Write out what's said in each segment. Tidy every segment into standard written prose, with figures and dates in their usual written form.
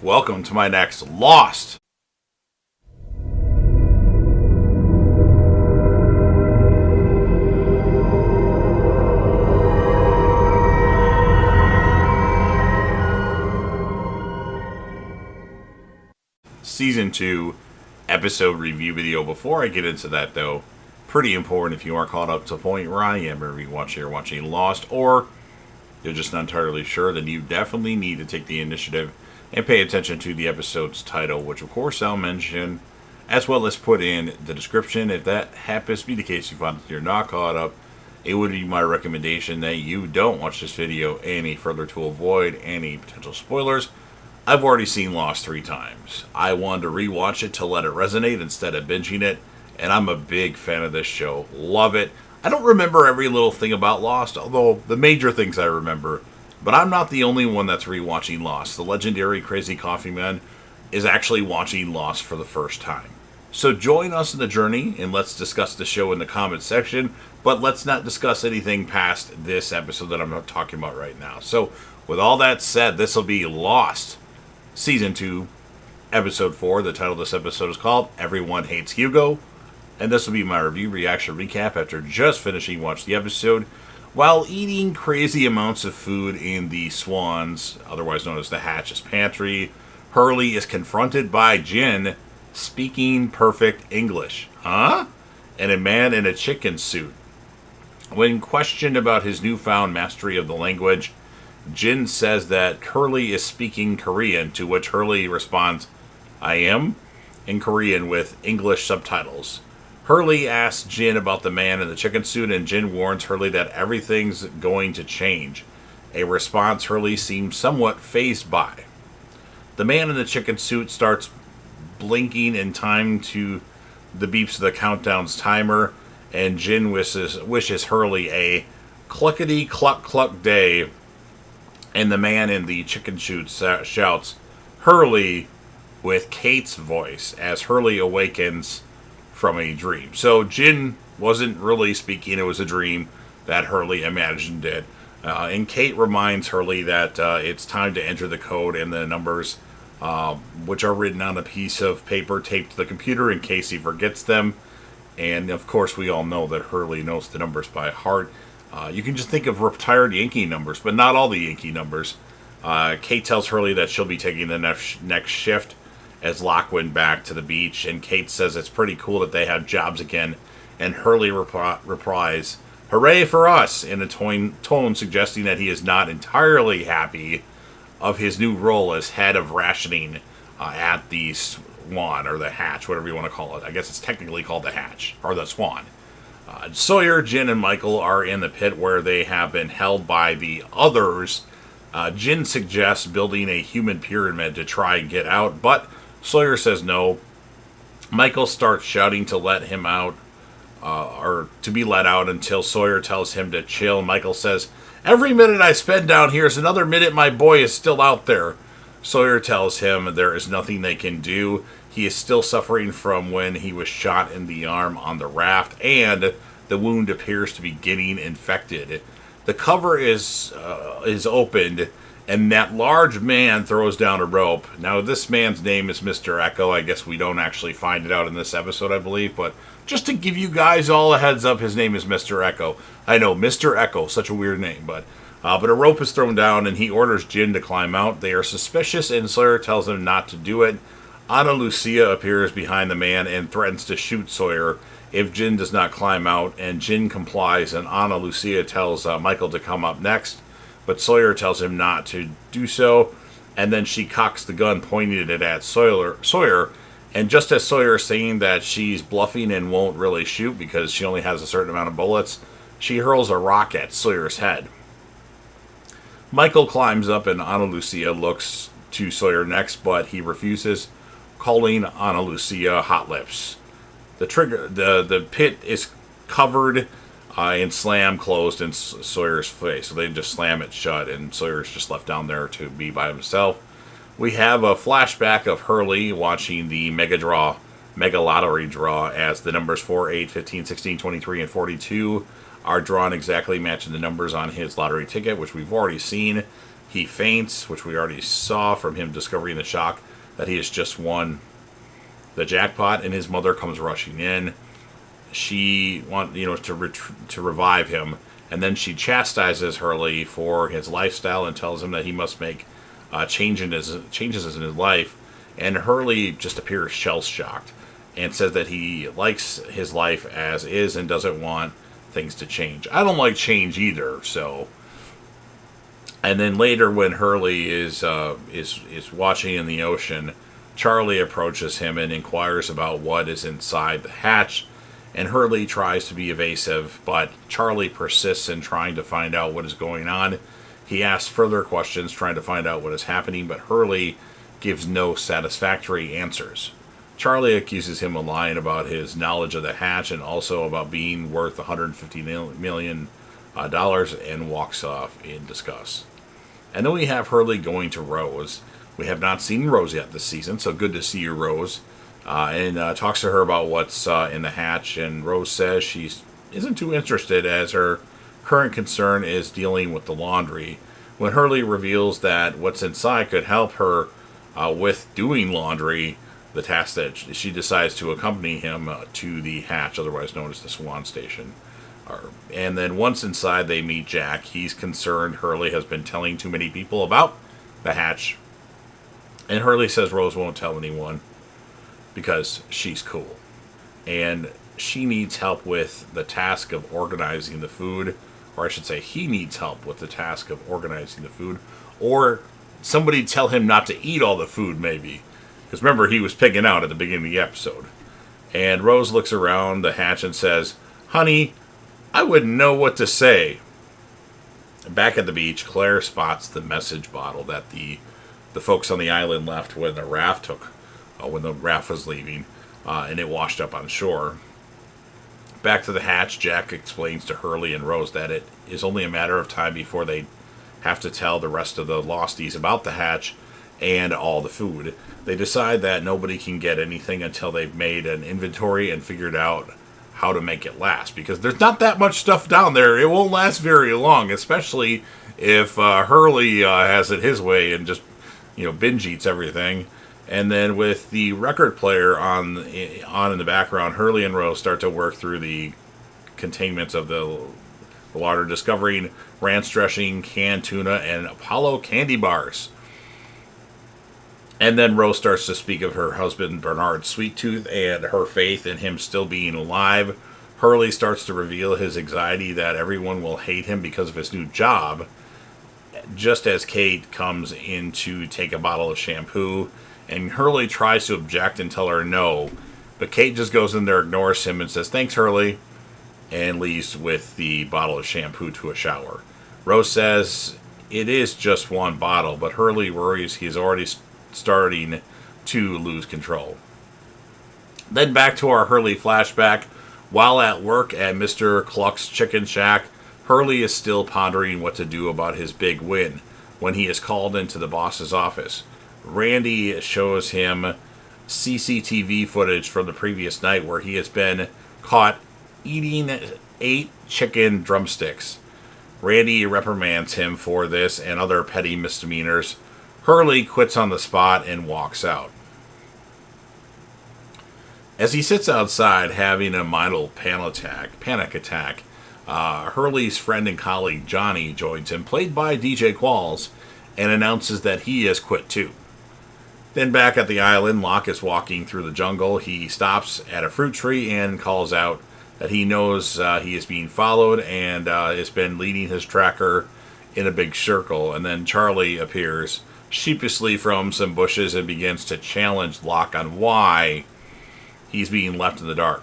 Welcome to my next Lost. Season 2 episode review video. Before I get into that, though, pretty important if you are caught up to the point where I am every watching or watching Lost, or you're just not entirely sure, then you definitely need to take the initiative and pay attention to the episode's title, which of course I'll mention, as well as put in the description. If that happens to be the case, you find that you're not caught up, it would be my recommendation that you don't watch this video any further to avoid any potential spoilers. I've already seen Lost 3 times. I wanted to rewatch it to let it resonate instead of binging it, and I'm a big fan of this show. Love it. I don't remember every little thing about Lost, although the major things I remember. But I'm not the only one that's rewatching Lost. The legendary Crazy Coffee Man is actually watching Lost for the first time. So join us in the journey, and let's discuss the show in the comments section. But let's not discuss anything past this episode that I'm talking about right now. So with all that said, this will be Lost Season 2, Episode 4. The title of this episode is called Everyone Hates Hugo. And this will be my review, reaction, recap after just finishing watching the episode. While eating crazy amounts of food in the Swans, otherwise known as the Hatch's Pantry, Hurley is confronted by Jin speaking perfect English. Huh? And a man in a chicken suit. When questioned about his newfound mastery of the language, Jin says that Hurley is speaking Korean, to which Hurley responds, "I am," in Korean with English subtitles. Hurley asks Jin about the man in the chicken suit, and Jin warns Hurley that everything's going to change, a response Hurley seems somewhat fazed by. The man in the chicken suit starts blinking in time to the beeps of the countdown's timer, and Jin wishes Hurley a cluckety-cluck-cluck day. And the man in the chicken suit shouts, "Hurley," with Kate's voice, as Hurley awakens from a dream. So Jin wasn't really speaking, it was a dream that Hurley imagined it. And Kate reminds Hurley that it's time to enter the code and the numbers, which are written on a piece of paper taped to the computer in case he forgets them. And of course we all know that Hurley knows the numbers by heart. You can just think of retired Yankee numbers, but not all the Yankee numbers. Kate tells Hurley that she'll be taking the next shift as Locke went back to the beach, and Kate says it's pretty cool that they have jobs again, and Hurley replies, "Hooray for us," in a tone suggesting that he is not entirely happy of his new role as head of rationing at the Swan, or the Hatch, whatever you want to call it. I guess it's technically called the Hatch, or the Swan. Sawyer, Jin, and Michael are in the pit where they have been held by the others. Jin suggests building a human pyramid to try and get out, but Sawyer says no. Michael starts shouting to let him out, or to be let out, until Sawyer tells him to chill. Michael says, "Every minute I spend down here is another minute my boy is still out there." Sawyer tells him there is nothing they can do. He is still suffering from when he was shot in the arm on the raft, and the wound appears to be getting infected. The cover is opened, and that large man throws down a rope. Now, this man's name is Mr. Echo. I guess we don't actually find it out in this episode, I believe, but just to give you guys all a heads up, his name is Mr. Echo. I know, Mr. Echo, such a weird name, but a rope is thrown down, and he orders Jin to climb out. They are suspicious, and Sawyer tells them not to do it. Ana Lucia appears behind the man and threatens to shoot Sawyer if Jin does not climb out, and Jin complies, and Ana Lucia tells Michael to come up next, but Sawyer tells him not to do so, and then she cocks the gun, pointing it at Sawyer, and just as Sawyer is saying that she's bluffing and won't really shoot because she only has a certain amount of bullets, she hurls a rock at Sawyer's head. Michael climbs up, and Ana Lucia looks to Sawyer next, but he refuses, calling Ana Lucia hot lips. The pit is covered and slam closed in Sawyer's face, so they just slam it shut, and Sawyer's just left down there to be by himself. We have a flashback of Hurley watching the mega lottery draw, as the numbers 4, 8, 15, 16, 23, and 42 are drawn exactly matching the numbers on his lottery ticket, which we've already seen. He He faints, which we already saw from him discovering the shock that he has just won the jackpot, and his mother comes rushing in. She to revive him, and then she chastises Hurley for his lifestyle and tells him that he must make changes in his life. And Hurley just appears shell-shocked and says that he likes his life as is and doesn't want things to change. I don't like change either, so. And then later, when Hurley is watching in the ocean, Charlie approaches him and inquires about what is inside the hatch. And Hurley tries to be evasive, but Charlie persists in trying to find out what is going on. He asks further questions, trying to find out what is happening, but Hurley gives no satisfactory answers. Charlie accuses him of lying about his knowledge of the hatch and also about being worth $150 million and walks off in disgust. And then we have Hurley going to Rose. We have not seen Rose yet this season, so good to see you, Rose. And talks to her about what's in the hatch, and Rose says she isn't too interested as her current concern is dealing with the laundry. When Hurley reveals that what's inside could help her with doing laundry, the task that she decides to accompany him to the hatch, otherwise known as the Swan Station. And then once inside, they meet Jack. He's concerned Hurley has been telling too many people about the hatch. And Hurley says Rose won't tell anyone because she's cool. And she needs help with the task of organizing the food. Or I should say, he needs help with the task of organizing the food. Or somebody tell him not to eat all the food, maybe. Because remember, he was pigging out at the beginning of the episode. And Rose looks around the hatch and says, "Honey, I wouldn't know what to say." Back at the beach, Claire spots the message bottle that the folks on the island left when the raft was leaving, and it washed up on shore. Back to the hatch, Jack explains to Hurley and Rose that it is only a matter of time before they have to tell the rest of the Losties about the hatch and all the food. They decide that nobody can get anything until they've made an inventory and figured out how to make it last, because there's not that much stuff down there. It won't last very long, especially if Hurley has it his way and just binge eats everything. And then with the record player on in the background, Hurley and Rose start to work through the containments of the water, discovering ranch dressing, canned tuna, and Apollo candy bars. And then Rose starts to speak of her husband, Bernard Sweettooth, and her faith in him still being alive. Hurley starts to reveal his anxiety that everyone will hate him because of his new job, just as Kate comes in to take a bottle of shampoo. And Hurley tries to object and tell her no, but Kate just goes in there, ignores him, and says, "Thanks, Hurley," and leaves with the bottle of shampoo to a shower. Rose says it is just one bottle, but Hurley worries he's already starting to lose control. Then back to our Hurley flashback. While at work at Mr. Cluck's Chicken Shack, Hurley is still pondering what to do about his big win when he is called into the boss's office. Randy shows him CCTV footage from the previous night where he has been caught eating 8 chicken drumsticks. Randy reprimands him for this and other petty misdemeanors. Hurley quits on the spot and walks out. As he sits outside having a mild panic attack, Hurley's friend and colleague Johnny joins him, played by DJ Qualls, and announces that he has quit too. Then back at the island, Locke is walking through the jungle. He stops at a fruit tree and calls out that he knows he is being followed and has been leading his tracker in a big circle. And then Charlie appears sheepishly from some bushes and begins to challenge Locke on why he's being left in the dark.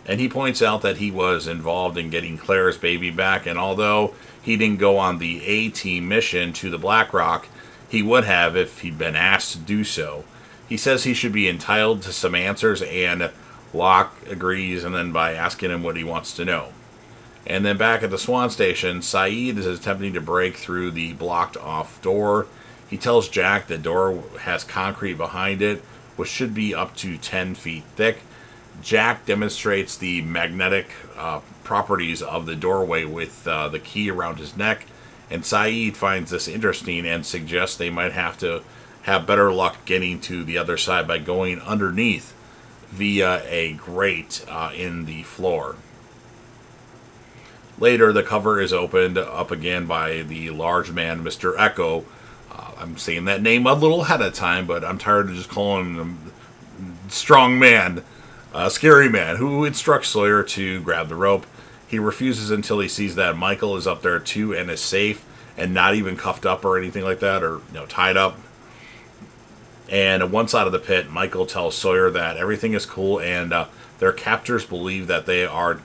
And he points out that he was involved in getting Claire's baby back, and although he didn't go on the A-Team mission to the Black Rock, he would have if he'd been asked to do so. He says he should be entitled to some answers, and Locke agrees, and then by asking him what he wants to know. And then back at the Swan Station, Saeed is attempting to break through the blocked-off door. He tells Jack the door has concrete behind it, which should be up to 10 feet thick. Jack demonstrates the magnetic properties of the doorway with the key around his neck, And Saeed finds this interesting and suggests they might have to have better luck getting to the other side by going underneath via a grate in the floor. Later, the cover is opened up again by the large man, Mr. Echo. I'm saying that name a little ahead of time, but I'm tired of just calling him strong man, scary man, who instructs Sawyer to grab the rope. He refuses until he sees that Michael is up there too and is safe and not even cuffed up or anything like that, or tied up. And one side of the pit, Michael tells Sawyer that everything is cool, and their captors believe that they are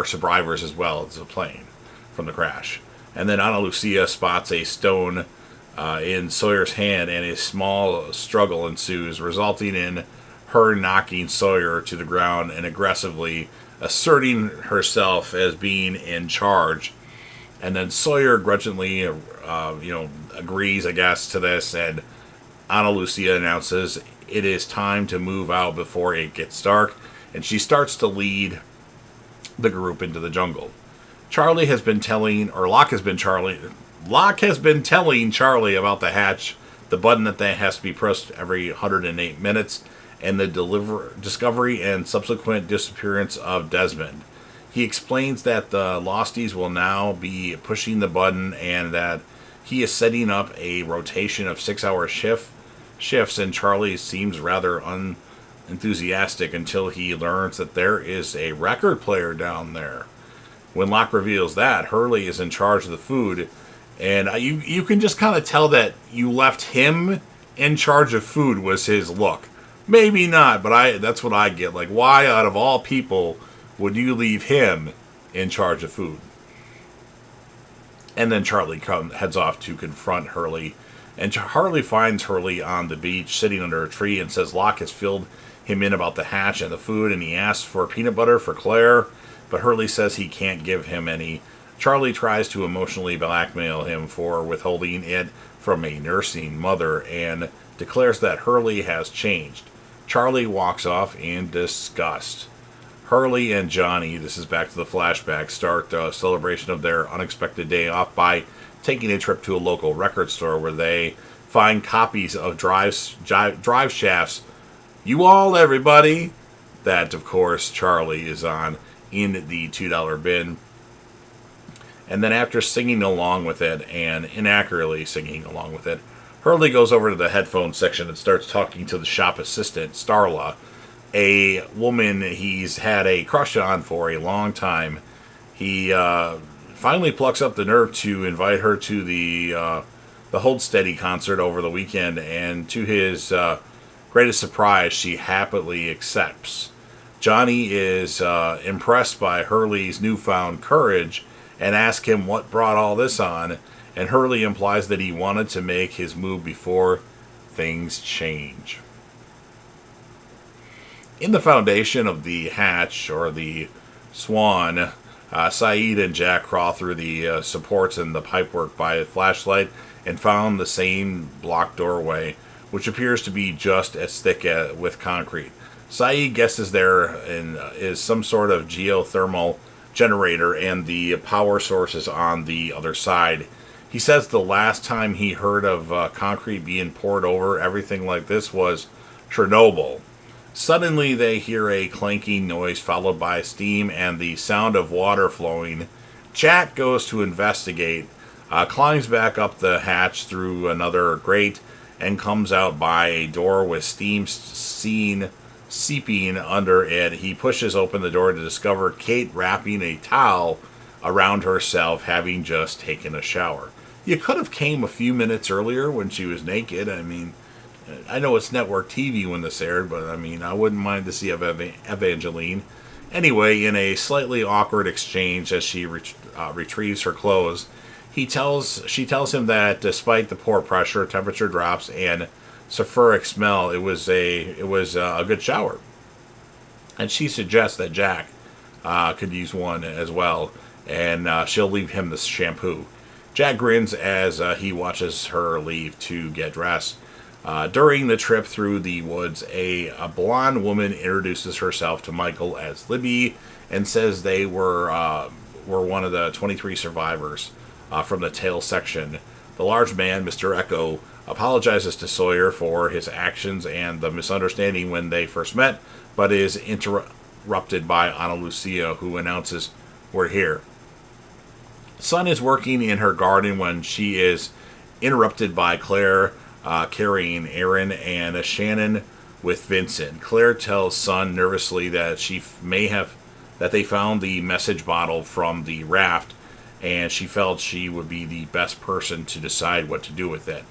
survivors as well as the plane from the crash. And then Ana Lucia spots a stone in Sawyer's hand, and a small struggle ensues, resulting in her knocking Sawyer to the ground and aggressively asserting herself as being in charge. And then Sawyer grudgingly, agrees, I guess, to this, and Ana Lucia announces it is time to move out before it gets dark, and she starts to lead the group into the jungle. Locke has been telling Charlie about the hatch, the button that has to be pressed every 108 minutes, and the discovery and subsequent disappearance of Desmond. He explains that the Losties will now be pushing the button and that he is setting up a rotation of 6-hour shifts, and Charlie seems rather unenthusiastic until he learns that there is a record player down there. When Locke reveals that, Hurley is in charge of the food, and you can just kind of tell that you left him in charge of food was his look. Maybe not, but that's what I get. Like, why out of all people would you leave him in charge of food? And then Charlie heads off to confront Hurley, and Harley finds Hurley on the beach sitting under a tree and says Locke has filled him in about the hatch and the food, and he asks for peanut butter for Claire, but Hurley says he can't give him any. Charlie tries to emotionally blackmail him for withholding it from a nursing mother and declares that Hurley has changed. Charlie walks off in disgust. Hurley and Johnny, this is back to the flashback, start a celebration of their unexpected day off by taking a trip to a local record store where they find copies of Drive Shafts, You All Everybody, that of course Charlie is on in the $2 bin. And then after singing along with it, and inaccurately singing along with it, Hurley goes over to the headphone section and starts talking to the shop assistant, Starla, a woman he's had a crush on for a long time. He finally plucks up the nerve to invite her to the Hold Steady concert over the weekend, and to his greatest surprise, she happily accepts. Johnny is impressed by Hurley's newfound courage and asks him what brought all this on, and Hurley implies that he wanted to make his move before things change. In the foundation of the hatch, or the Swan, Saeed and Jack crawl through the supports and the pipework by a flashlight and found the same blocked doorway, which appears to be just as thick with concrete. Saeed guesses there is some sort of geothermal generator, and the power source is on the other side. He says the last time he heard of concrete being poured over everything like this was Chernobyl. Suddenly they hear a clanking noise followed by steam and the sound of water flowing. Jack goes to investigate, climbs back up the hatch through another grate, and comes out by a door with steam seeping under it. He pushes open the door to discover Kate wrapping a towel around herself, having just taken a shower. You could have came a few minutes earlier when she was naked. I mean, I know it's network TV when this aired, but I mean, I wouldn't mind to see Evangeline. Anyway, in a slightly awkward exchange as she retrieves her clothes, she tells him that despite the poor pressure, temperature drops, and sulfuric smell, it was a good shower. And she suggests that Jack could use one as well, and she'll leave him the shampoo. Jack grins as he watches her leave to get dressed. During the trip through the woods, a blonde woman introduces herself to Michael as Libby and says they were were one of the 23 survivors from the tail section. The large man, Mr. Echo, apologizes to Sawyer for his actions and the misunderstanding when they first met, but is interrupted by Ana Lucia, who announces, "We're here." Sun is working in her garden when she is interrupted by Claire carrying Aaron and Shannon with Vincent. Claire tells Sun nervously that that they found the message bottle from the raft, and she felt she would be the best person to decide what to do with it.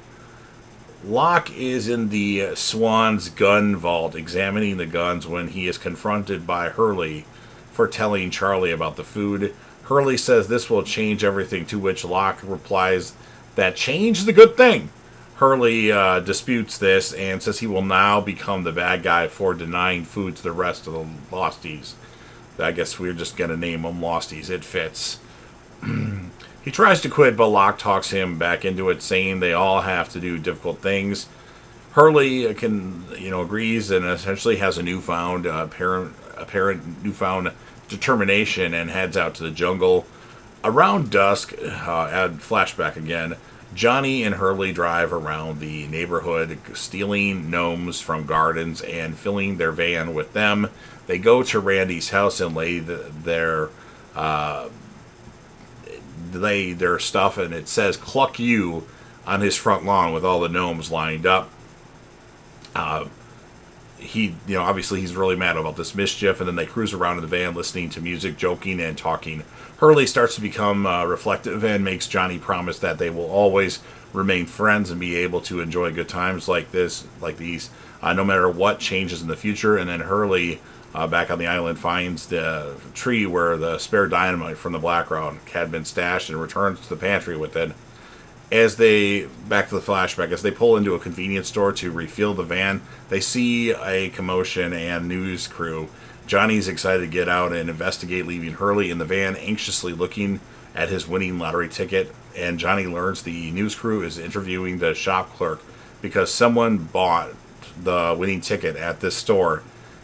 Locke is in the Swan's gun vault examining the guns when he is confronted by Hurley for telling Charlie about the food. Hurley says this will change everything, to which Locke replies that change is a good thing. Hurley disputes this and says he will now become the bad guy for denying food to the rest of the Losties. I guess we're just going to name them Losties. It fits. He tries to quit, but Locke talks him back into it, saying they all have to do difficult things. Hurley agrees and essentially has a newfound apparent newfound determination and heads out to the jungle. Around dusk, add flashback again, Johnny and Hurley drive around the neighborhood, stealing gnomes from gardens and filling their van with them. They go to Randy's house and lay their stuff, and it says "Cluck You" on his front lawn with all the gnomes lined up. Obviously he's really mad about this mischief, and then they cruise around in the van listening to music, joking, and talking. Hurley starts to become reflective and makes Johnny promise that they will always remain friends and be able to enjoy good times like these, no matter what changes in the future. And then Hurley, back on the island, finds the tree where the spare dynamite from the Black Rock had been stashed and returns to the pantry with it. Back to the flashback, as they pull into a convenience store to refuel the van, they see a commotion and news crew. Johnny's excited to get out and investigate, leaving Hurley in the van, anxiously looking at his winning lottery ticket. And Johnny learns the news crew is interviewing the shop clerk because someone bought the winning ticket at this store.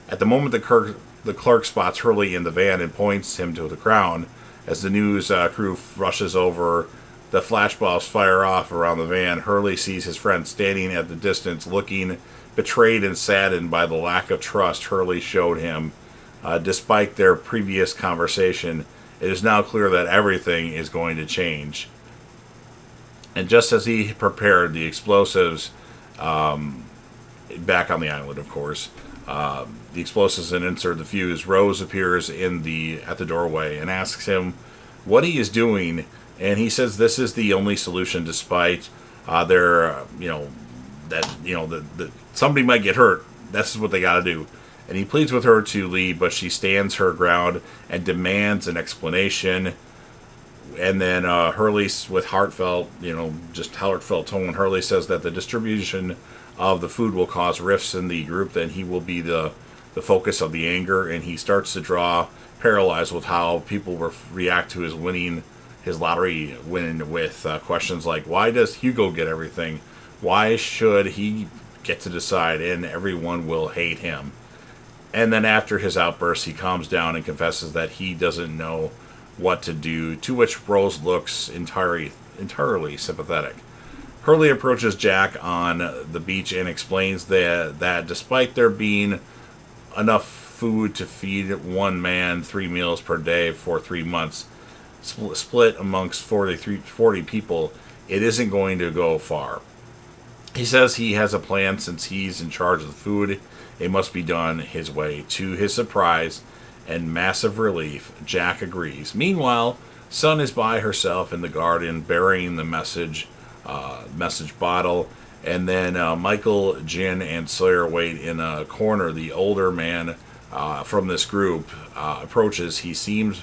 At the moment, the clerk spots Hurley in the van and points him to the ground. As the news crew rushes over, the flashballs fire off around the van. Hurley sees his friend standing at the distance, looking betrayed and saddened by the lack of trust Hurley showed him. Despite their previous conversation, it is now clear that everything is going to change. And just as he prepared, the explosives, back on the island, of course, the explosives and insert the fuse, Rose appears at the doorway and asks him what he is doing. And he says this is the only solution, despite somebody might get hurt. This is what they got to do. And he pleads with her to leave, but she stands her ground and demands an explanation. And then Hurley, with heartfelt tone, Hurley says that the distribution of the food will cause rifts in the group. Then he will be the focus of the anger, and he starts to draw paralyzed with how people react to his lottery win with questions like, why does Hugo get everything? Why should he get to decide? And everyone will hate him. And then after his outburst, he calms down and confesses that he doesn't know what to do, to which Rose looks entirely sympathetic. Hurley approaches Jack on the beach and explains that despite there being enough food to feed one man 3 meals per day for 3 months, split amongst 40 people, it isn't going to go far. He says he has a plan since he's in charge of the food. It must be done his way. To his surprise and massive relief, Jack agrees. Meanwhile, Sun is by herself in the garden, burying the message bottle. And then Michael, Jin, and Sawyer wait in a corner. The older man from this group approaches. He seems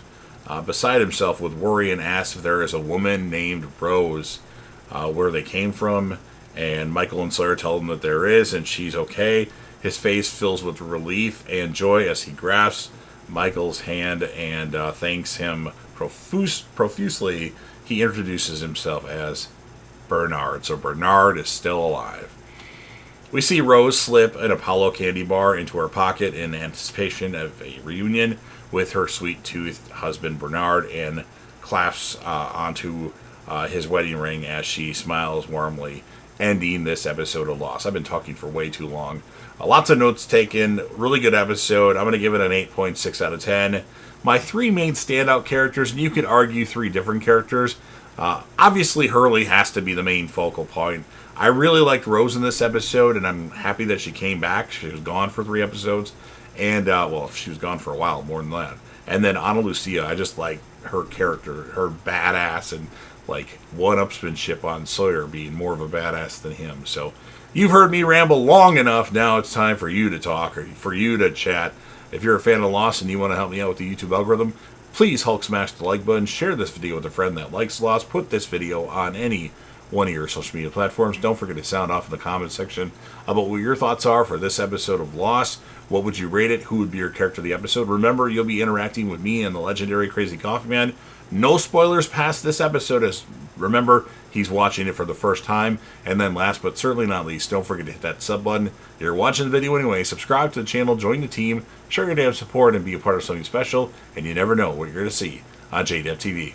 beside himself with worry and asks if there is a woman named Rose, where they came from. And Michael and Sawyer tell him that there is, and she's okay. His face fills with relief and joy as he grasps Michael's hand and thanks him profusely. He introduces himself as Bernard. So Bernard is still alive. We see Rose slip an Apollo candy bar into her pocket in anticipation of a reunion with her sweet-toothed husband Bernard, and clasps onto his wedding ring as she smiles warmly, ending this episode of Lost. I've been talking for way too long. Lots of notes taken. Really good episode. I'm going to give it an 8.6 out of 10. My three main standout characters, and you could argue three different characters. Obviously, Hurley has to be the main focal point. I really liked Rose in this episode, and I'm happy that she came back. She was gone for 3 episodes, and, well, she was gone for a while, more than that. And then Ana Lucia, I just like her character, her badass, and, like, one-upsmanship on Sawyer being more of a badass than him. So, you've heard me ramble long enough. Now it's time for you to talk, or for you to chat. If you're a fan of Lost and you want to help me out with the YouTube algorithm, please Hulk smash the like button, share this video with a friend that likes Lost, put this video on any one of your social media platforms. Don't forget to sound off in the comment section about what your thoughts are for this episode of Lost. What would you rate it? Who would be your character of the episode? Remember, you'll be interacting with me and the legendary Crazy Coffee Man. No spoilers past this episode, as remember, he's watching it for the first time. And then last but certainly not least, don't forget to hit that sub button. You're watching the video anyway. Subscribe to the channel, join the team, show your damn support, and be a part of something special. And you never know what you're going to see on JDevTV.